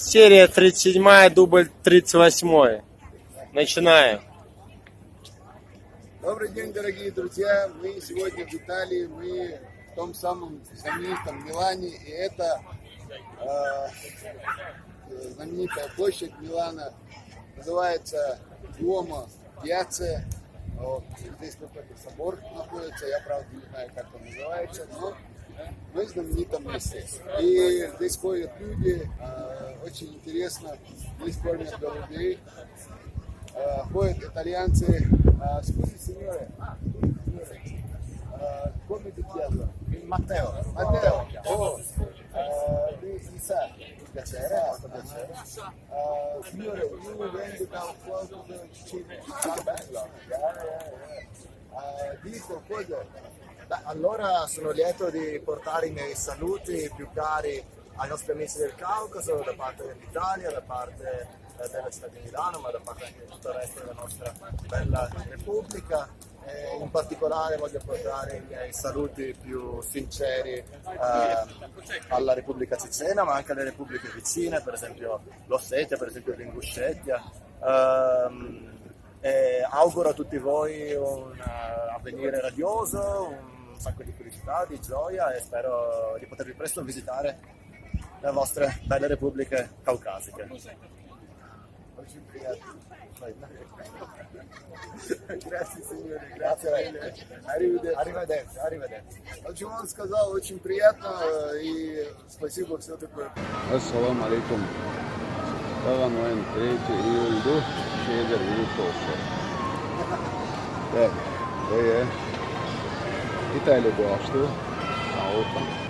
Серия 37, дубль 38. Начинаем. Добрый день, дорогие друзья! Мы сегодня в Италии, мы в том самом знаменитом Милане, и это знаменитая площадь Милана, называется Дуомо Пьяцца. Вот, здесь какой-то собор находится, я правда не знаю, как он называется, но мы в знаменитом месте. И здесь ходят люди, очень интересно, здесь кормят голубей. Ходят итальянцы. Scusi signore, come ti chiamo? Matteo. Matteo, mi sa, piacere, signore, io vengo da qualcosa città bella, di qualcosa. Allora sono lieto di portare i miei saluti più cari ai nostri amici del Caucaso, da parte dell'Italia, da parte della città di Milano, ma da parte anche di tutto il resto della nostra bella Repubblica. In particolare voglio portare i miei saluti più sinceri alla Repubblica Cecena, ma anche alle repubbliche vicine, per esempio l'Ossetia, per esempio l'Inguscetia. E auguro a tutti voi un avvenire radioso, un sacco di felicità, di gioia e spero di potervi presto visitare le vostre belle repubbliche caucasiche. Grazie, signore. Grazie. Arrivederci. Arrivederci. В общем, он сказал, очень приятно, и спасибо все такое. Assalamu alaikum. Tavan olen 3. juli Šeder Vitoše. Toi je Italia gostu, auto.